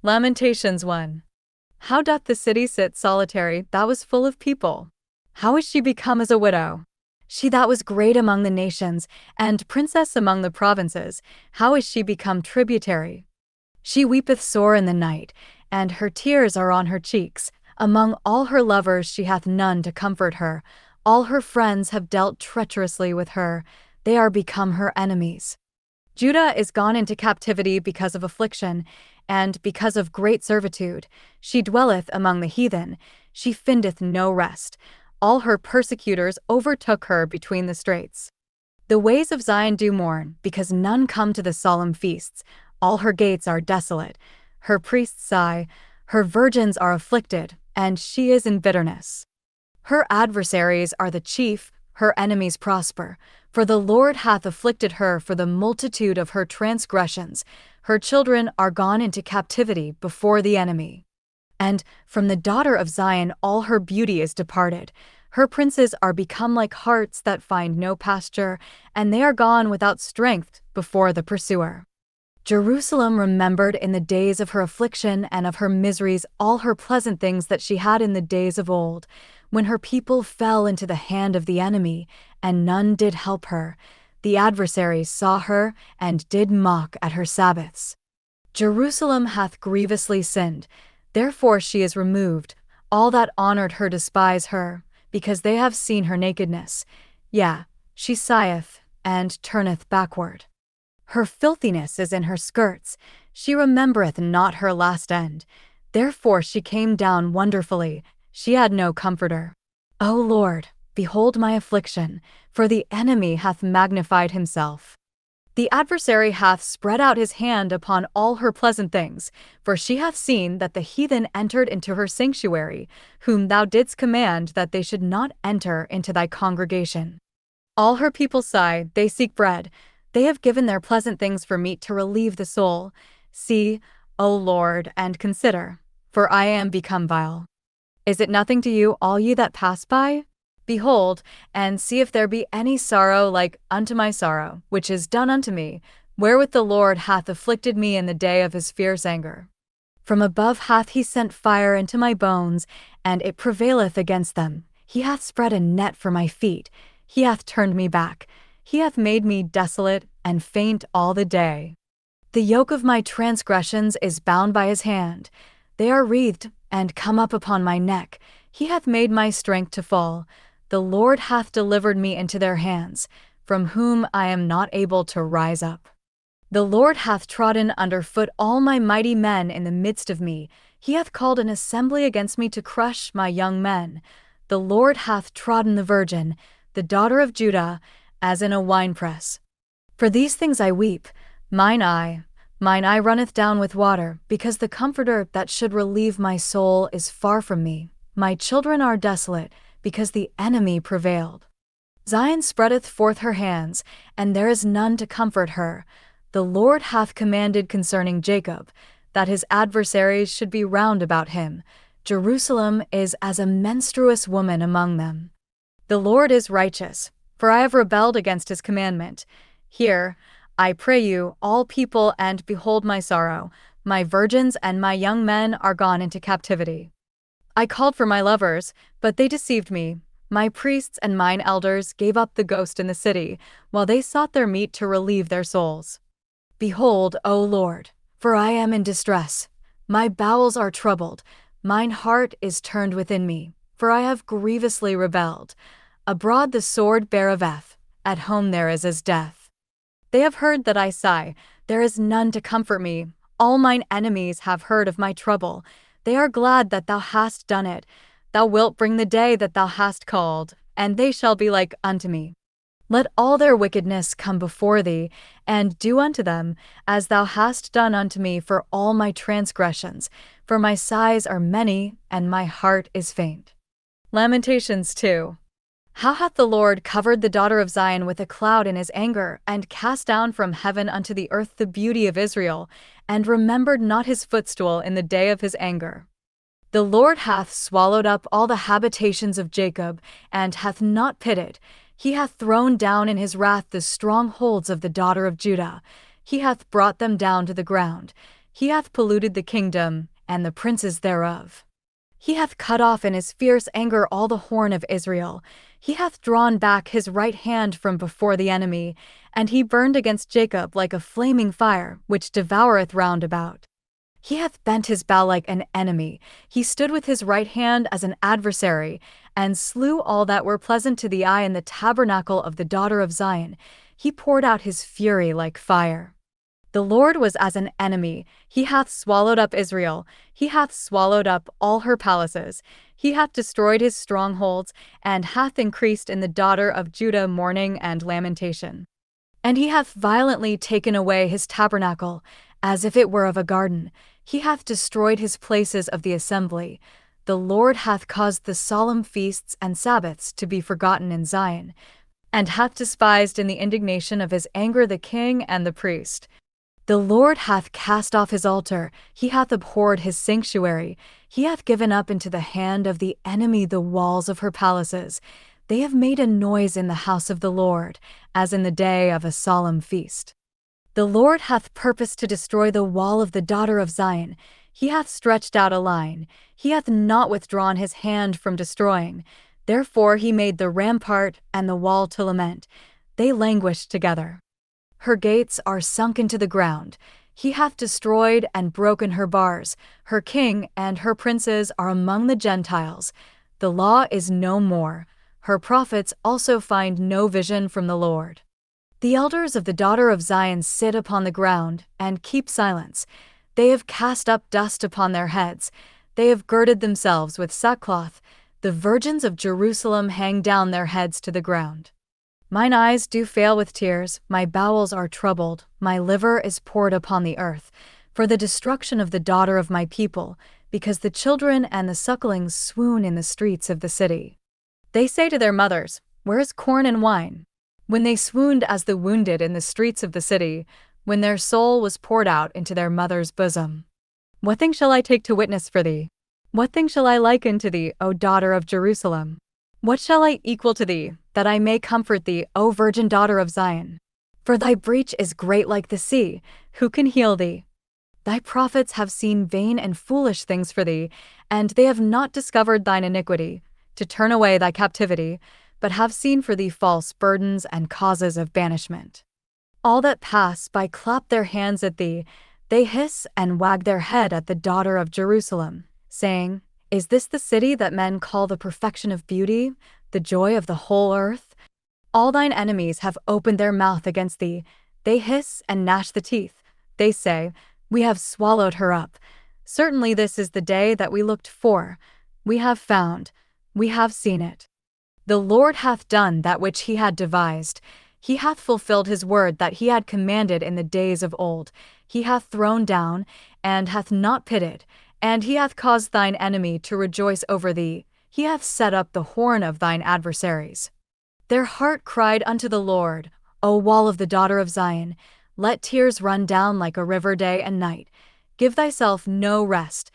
Lamentations 1. How doth the city sit solitary that was full of people? How is she become as a widow? She that was great among the nations, and princess among the provinces, how is she become tributary? She weepeth sore in the night, and her tears are on her cheeks. Among all her lovers she hath none to comfort her. All her friends have dealt treacherously with her. They are become her enemies. Judah is gone into captivity because of affliction, and because of great servitude. She dwelleth among the heathen. She findeth no rest. All her persecutors overtook her between the straits. The ways of Zion do mourn, because none come to the solemn feasts. All her gates are desolate. Her priests sigh. Her virgins are afflicted, and she is in bitterness. Her adversaries are the chief, her enemies prosper. For the Lord hath afflicted her for the multitude of her transgressions. Her children are gone into captivity before the enemy. And from the daughter of Zion all her beauty is departed. Her princes are become like harts that find no pasture, and they are gone without strength before the pursuer. Jerusalem remembered in the days of her affliction and of her miseries all her pleasant things that she had in the days of old, when her people fell into the hand of the enemy, and none did help her. The adversaries saw her, and did mock at her Sabbaths. Jerusalem hath grievously sinned, therefore she is removed. All that honored her despise her, because they have seen her nakedness. Yea, she sigheth, and turneth backward. Her filthiness is in her skirts. She remembereth not her last end. Therefore she came down wonderfully. She had no comforter. O Lord, behold my affliction, for the enemy hath magnified himself. The adversary hath spread out his hand upon all her pleasant things, for she hath seen that the heathen entered into her sanctuary, whom thou didst command that they should not enter into thy congregation. All her people sigh, they seek bread. They have given their pleasant things for meat to relieve the soul. See, O Lord, and consider, for I am become vile. Is it nothing to you, all ye that pass by? Behold, and see if there be any sorrow like unto my sorrow, which is done unto me, wherewith the Lord hath afflicted me in the day of his fierce anger. From above hath he sent fire into my bones, and it prevaileth against them. He hath spread a net for my feet. He hath turned me back. He hath made me desolate and faint all the day. The yoke of my transgressions is bound by his hand. They are wreathed, and come up upon my neck. He hath made my strength to fall. The Lord hath delivered me into their hands, from whom I am not able to rise up. The Lord hath trodden under foot all my mighty men in the midst of me. He hath called an assembly against me to crush my young men. The Lord hath trodden the virgin, the daughter of Judah, as in a winepress. For these things I weep, mine eye runneth down with water, because the Comforter that should relieve my soul is far from me. My children are desolate, because the enemy prevailed. Zion spreadeth forth her hands, and there is none to comfort her. The Lord hath commanded concerning Jacob, that his adversaries should be round about him. Jerusalem is as a menstruous woman among them. The Lord is righteous, for I have rebelled against his commandment. Hear, I pray you, all people, and behold my sorrow. My virgins and my young men are gone into captivity. I called for my lovers, but they deceived me. My priests and mine elders gave up the ghost in the city, while they sought their meat to relieve their souls. Behold, O Lord, for I am in distress. My bowels are troubled. Mine heart is turned within me, for I have grievously rebelled. Abroad the sword beareth, at home there is as death. They have heard that I sigh, there is none to comfort me. All mine enemies have heard of my trouble. They are glad that thou hast done it. Thou wilt bring the day that thou hast called, and they shall be like unto me. Let all their wickedness come before thee, and do unto them, as thou hast done unto me for all my transgressions, for my sighs are many, and my heart is faint. Lamentations 2. How hath the Lord covered the daughter of Zion with a cloud in his anger, and cast down from heaven unto the earth the beauty of Israel, and remembered not his footstool in the day of his anger. The Lord hath swallowed up all the habitations of Jacob, and hath not pitied. He hath thrown down in his wrath the strongholds of the daughter of Judah. He hath brought them down to the ground. He hath polluted the kingdom, and the princes thereof. He hath cut off in his fierce anger all the horn of Israel. He hath drawn back his right hand from before the enemy, and he burned against Jacob like a flaming fire, which devoureth round about. He hath bent his bow like an enemy, he stood with his right hand as an adversary, and slew all that were pleasant to the eye in the tabernacle of the daughter of Zion. He poured out his fury like fire. The Lord was as an enemy, he hath swallowed up Israel, he hath swallowed up all her palaces, he hath destroyed his strongholds, and hath increased in the daughter of Judah mourning and lamentation. And he hath violently taken away his tabernacle, as if it were of a garden. He hath destroyed his places of the assembly. The Lord hath caused the solemn feasts and Sabbaths to be forgotten in Zion, and hath despised in the indignation of his anger the king and the priest. The Lord hath cast off his altar, he hath abhorred his sanctuary, he hath given up into the hand of the enemy the walls of her palaces. They have made a noise in the house of the Lord, as in the day of a solemn feast. The Lord hath purposed to destroy the wall of the daughter of Zion. He hath stretched out a line, he hath not withdrawn his hand from destroying. Therefore he made the rampart and the wall to lament. They languished together. Her gates are sunk into the ground. He hath destroyed and broken her bars. Her king and her princes are among the Gentiles. The law is no more. Her prophets also find no vision from the Lord. The elders of the daughter of Zion sit upon the ground and keep silence. They have cast up dust upon their heads. They have girded themselves with sackcloth. The virgins of Jerusalem hang down their heads to the ground. Mine eyes do fail with tears, my bowels are troubled, my liver is poured upon the earth, for the destruction of the daughter of my people, because the children and the sucklings swoon in the streets of the city. They say to their mothers, Where is corn and wine? When they swooned as the wounded in the streets of the city, when their soul was poured out into their mother's bosom. What thing shall I take to witness for thee? What thing shall I liken to thee, O daughter of Jerusalem? What shall I equal to thee, that I may comfort thee, O virgin daughter of Zion? For thy breach is great like the sea, who can heal thee? Thy prophets have seen vain and foolish things for thee, and they have not discovered thine iniquity, to turn away thy captivity, but have seen for thee false burdens and causes of banishment. All that pass by clap their hands at thee, they hiss and wag their head at the daughter of Jerusalem, saying, Is this the city that men call the perfection of beauty, the joy of the whole earth? All thine enemies have opened their mouth against thee, they hiss and gnash the teeth, they say, We have swallowed her up. Certainly this is the day that we looked for, we have found, we have seen it. The Lord hath done that which he had devised. He hath fulfilled his word that he had commanded in the days of old. He hath thrown down, and hath not pitied, and he hath caused thine enemy to rejoice over thee. He hath set up the horn of thine adversaries. Their heart cried unto the Lord, O wall of the daughter of Zion, let tears run down like a river day and night. Give thyself no rest,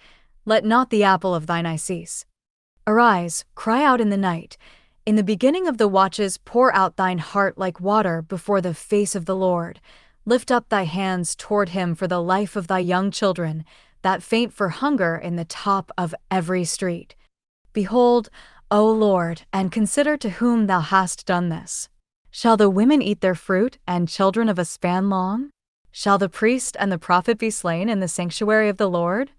let not the apple of thine eye cease. Arise, cry out in the night. In the beginning of the watches pour out thine heart like water before the face of the Lord. Lift up thy hands toward him for the life of thy young children, that faint for hunger in the top of every street. Behold, O Lord, and consider to whom thou hast done this. Shall the women eat their fruit, and children of a span long? Shall the priest and the prophet be slain in the sanctuary of the Lord?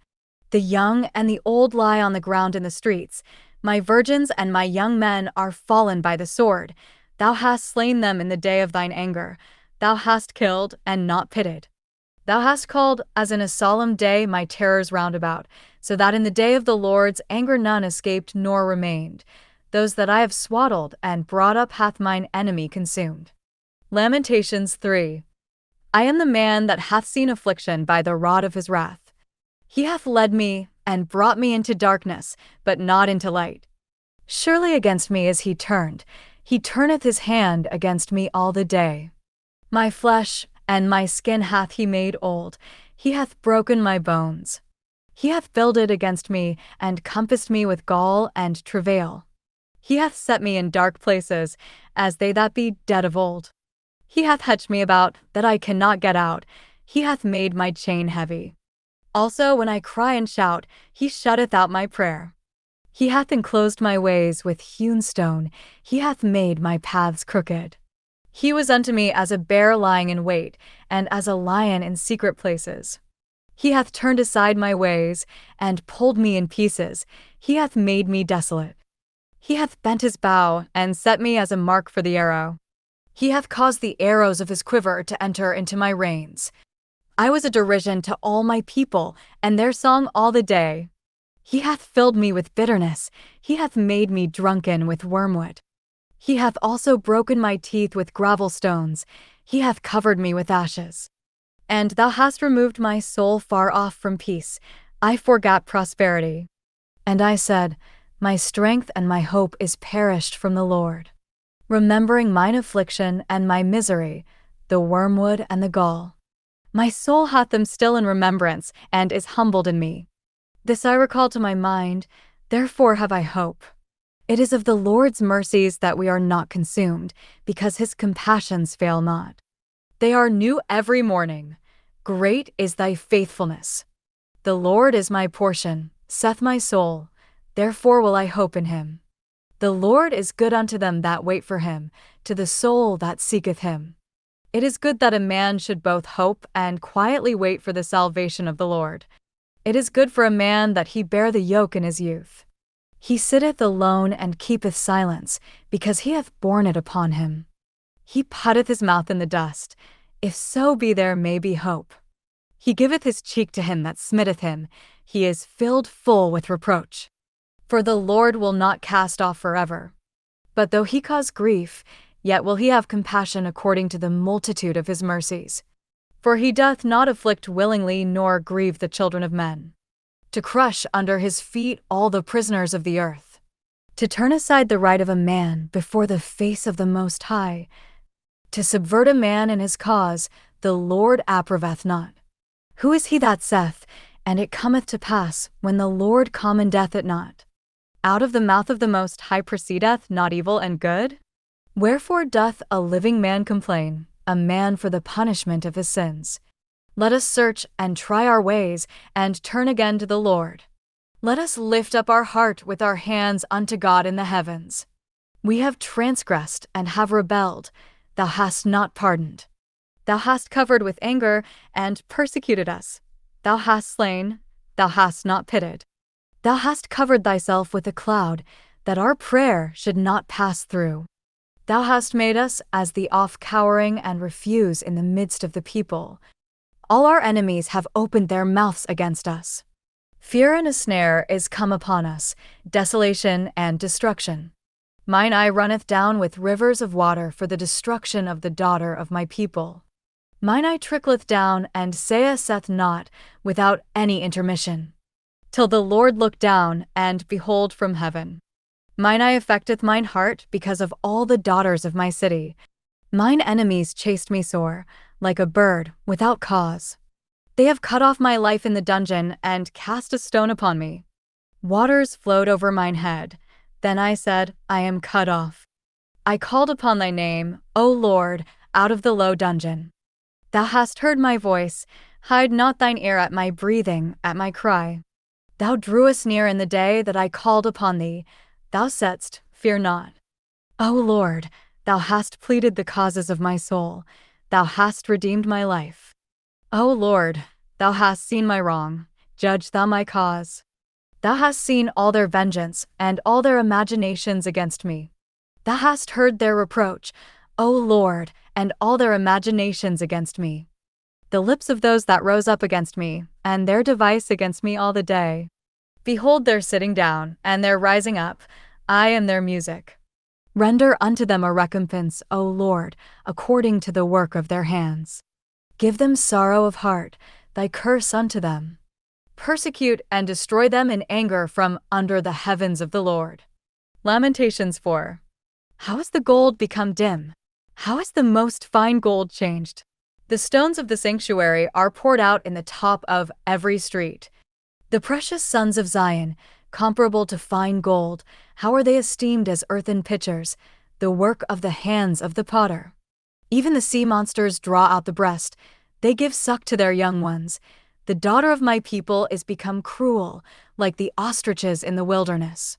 The young and the old lie on the ground in the streets. My virgins and my young men are fallen by the sword. Thou hast slain them in the day of thine anger. Thou hast killed and not pitied. Thou hast called, as in a solemn day, my terrors round about, so that in the day of the Lord's anger none escaped nor remained. Those that I have swaddled and brought up hath mine enemy consumed. Lamentations 3. I am the man that hath seen affliction by the rod of his wrath. He hath led me, and brought me into darkness, but not into light. Surely against me is he turneth his hand against me all the day. My flesh and my skin hath he made old, he hath broken my bones. He hath builded against me, and compassed me with gall and travail. He hath set me in dark places, as they that be dead of old. He hath hedged me about, that I cannot get out, he hath made my chain heavy. Also when I cry and shout, he shutteth out my prayer. He hath enclosed my ways with hewn stone, he hath made my paths crooked. He was unto me as a bear lying in wait, and as a lion in secret places. He hath turned aside my ways, and pulled me in pieces, he hath made me desolate. He hath bent his bow, and set me as a mark for the arrow. He hath caused the arrows of his quiver to enter into my reins. I was a derision to all my people, and their song all the day. He hath filled me with bitterness, he hath made me drunken with wormwood. He hath also broken my teeth with gravel stones, he hath covered me with ashes. And thou hast removed my soul far off from peace, I forgat prosperity. And I said, my strength and my hope is perished from the Lord. Remembering mine affliction and my misery, the wormwood and the gall. My soul hath them still in remembrance, and is humbled in me. This I recall to my mind, therefore have I hope. It is of the Lord's mercies that we are not consumed, because his compassions fail not. They are new every morning. Great is thy faithfulness. The Lord is my portion, saith my soul, therefore will I hope in him. The Lord is good unto them that wait for him, to the soul that seeketh him. It is good that a man should both hope and quietly wait for the salvation of the Lord. It is good for a man that he bear the yoke in his youth. He sitteth alone and keepeth silence, because he hath borne it upon him. He putteth his mouth in the dust, if so be there may be hope. He giveth his cheek to him that smitteth him, he is filled full with reproach. For the Lord will not cast off forever. But though he cause grief, yet will he have compassion according to the multitude of his mercies. For he doth not afflict willingly nor grieve the children of men. To crush under his feet all the prisoners of the earth. To turn aside the right of a man before the face of the Most High. To subvert a man in his cause, the Lord approveth not. Who is he that saith, and it cometh to pass, when the Lord commendeth it not? Out of the mouth of the Most High proceedeth not evil and good? Wherefore doth a living man complain, a man for the punishment of his sins? Let us search and try our ways, and turn again to the Lord. Let us lift up our heart with our hands unto God in the heavens. We have transgressed and have rebelled, thou hast not pardoned. Thou hast covered with anger, and persecuted us. Thou hast slain, thou hast not pitied. Thou hast covered thyself with a cloud, that our prayer should not pass through. Thou hast made us as the off-cowering and refuse in the midst of the people. All our enemies have opened their mouths against us. Fear and a snare is come upon us, desolation and destruction. Mine eye runneth down with rivers of water for the destruction of the daughter of my people. Mine eye trickleth down and saith not, without any intermission. Till the Lord look down, and behold from heaven. Mine eye affecteth mine heart because of all the daughters of my city. Mine enemies chased me sore, like a bird, without cause. They have cut off my life in the dungeon, and cast a stone upon me. Waters flowed over mine head. Then I said, I am cut off. I called upon thy name, O Lord, out of the low dungeon. Thou hast heard my voice, hide not thine ear at my breathing, at my cry. Thou drewest near in the day that I called upon thee, thou saidst, fear not. O Lord, thou hast pleaded the causes of my soul, thou hast redeemed my life. O Lord, thou hast seen my wrong, judge thou my cause. Thou hast seen all their vengeance, and all their imaginations against me. Thou hast heard their reproach, O Lord, and all their imaginations against me. The lips of those that rose up against me, and their device against me all the day. Behold their sitting down, and their rising up, I am their music. Render unto them a recompense, O Lord, according to the work of their hands. Give them sorrow of heart, thy curse unto them. Persecute and destroy them in anger from under the heavens of the Lord. Lamentations 4. How has the gold become dim? How is the most fine gold changed? The stones of the sanctuary are poured out in the top of every street. The precious sons of Zion, comparable to fine gold, how are they esteemed as earthen pitchers, the work of the hands of the potter. Even the sea monsters draw out the breast, they give suck to their young ones, The daughter of my people is become cruel, like the ostriches in the wilderness.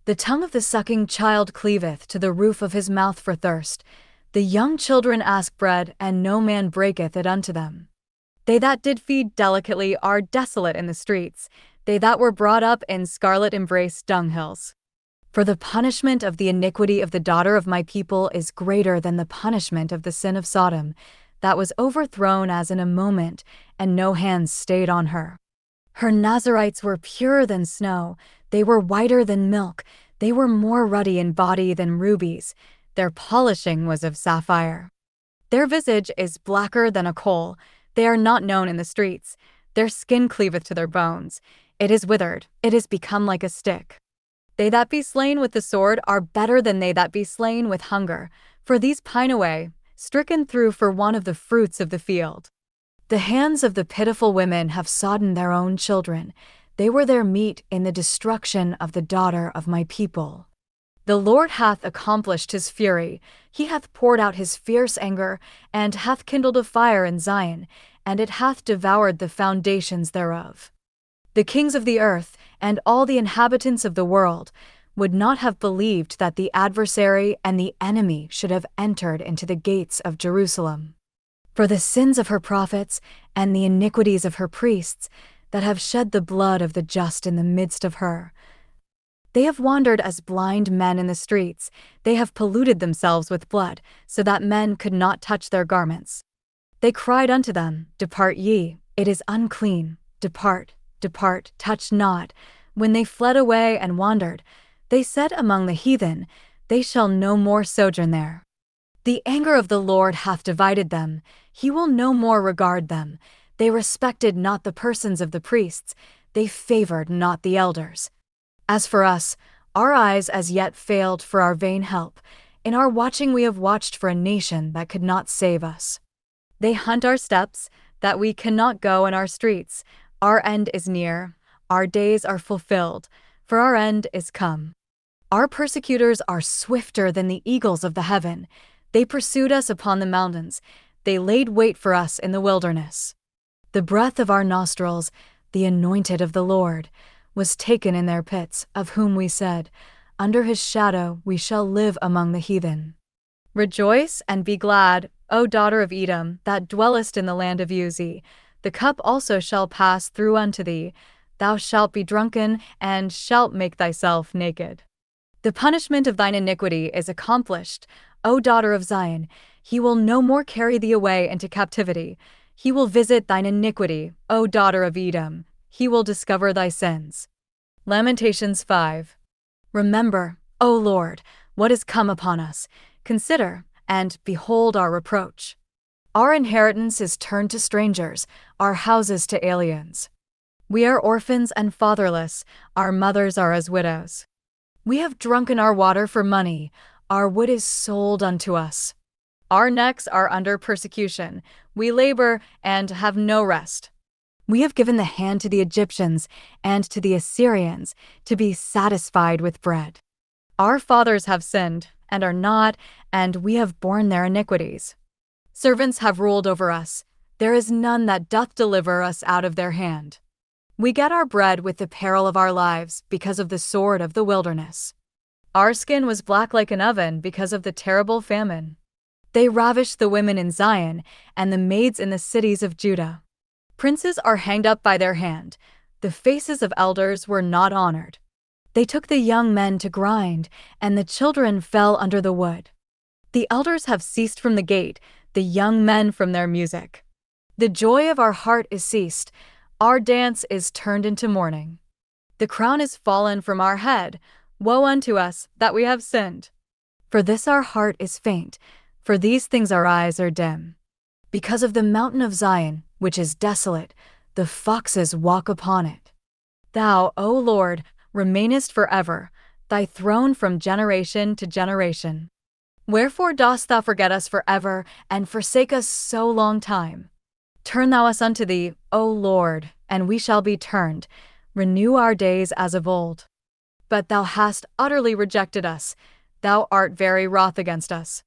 The tongue of the sucking child cleaveth to the roof of his mouth for thirst. The young children ask bread, and no man breaketh it unto them. They that did feed delicately are desolate in the streets, they that were brought up in scarlet embrace dunghills. For the punishment of the iniquity of the daughter of my people is greater than the punishment of the sin of Sodom, that was overthrown as in a moment, and no hands stayed on her. Her Nazarites were purer than snow, they were whiter than milk, they were more ruddy in body than rubies, their polishing was of sapphire. Their visage is blacker than a coal, they are not known in the streets, their skin cleaveth to their bones, it is withered, it is become like a stick. They that be slain with the sword are better than they that be slain with hunger, for these pine away, stricken through for one of the fruits of the field. The hands of the pitiful women have sodden their own children, they were their meat in the destruction of the daughter of my people. The Lord hath accomplished his fury, he hath poured out his fierce anger, and hath kindled a fire in Zion, and it hath devoured the foundations thereof. The kings of the earth, and all the inhabitants of the world, would not have believed that the adversary and the enemy should have entered into the gates of Jerusalem. For the sins of her prophets, and the iniquities of her priests, that have shed the blood of the just in the midst of her. They have wandered as blind men in the streets, they have polluted themselves with blood, so that men could not touch their garments. They cried unto them, Depart ye, it is unclean, depart, depart, touch not. When they fled away and wandered, they said among the heathen, They shall no more sojourn there. The anger of the Lord hath divided them, he will no more regard them. They respected not the persons of the priests, they favored not the elders. As for us, our eyes as yet failed for our vain help. In our watching we have watched for a nation that could not save us. They hunt our steps, that we cannot go in our streets. Our end is near, our days are fulfilled, for our end is come. Our persecutors are swifter than the eagles of the heaven. They pursued us upon the mountains, they laid wait for us in the wilderness. The breath of our nostrils, the anointed of the Lord, was taken in their pits, of whom we said, Under his shadow we shall live among the heathen. Rejoice and be glad, O daughter of Edom, that dwellest in the land of Uz. The cup also shall pass through unto thee, thou shalt be drunken, and shalt make thyself naked. The punishment of thine iniquity is accomplished, O daughter of Zion, he will no more carry thee away into captivity. He will visit thine iniquity, O daughter of Edom, he will discover thy sins. Lamentations 5. Remember, O Lord, what is come upon us, consider, and behold our reproach. Our inheritance is turned to strangers, our houses to aliens. We are orphans and fatherless, our mothers are as widows. We have drunken our water for money, our wood is sold unto us. Our necks are under persecution, we labor and have no rest. We have given the hand to the Egyptians and to the Assyrians to be satisfied with bread. Our fathers have sinned, and are not, and we have borne their iniquities. Servants have ruled over us, there is none that doth deliver us out of their hand. We get our bread with the peril of our lives because of the sword of the wilderness. Our skin was black like an oven because of the terrible famine. They ravished the women in Zion, and the maids in the cities of Judah. Princes are hanged up by their hand, the faces of elders were not honored. They took the young men to grind, and the children fell under the wood. The elders have ceased from the gate, the young men from their music. The joy of our heart is ceased, our dance is turned into mourning. The crown is fallen from our head, woe unto us that we have sinned. For this our heart is faint, for these things our eyes are dim. Because of the mountain of Zion, which is desolate, the foxes walk upon it. Thou, O Lord, remainest forever, thy throne from generation to generation. Wherefore dost thou forget us forever, and forsake us so long time? Turn thou us unto thee, O Lord, and we shall be turned. Renew our days as of old. But thou hast utterly rejected us, thou art very wroth against us.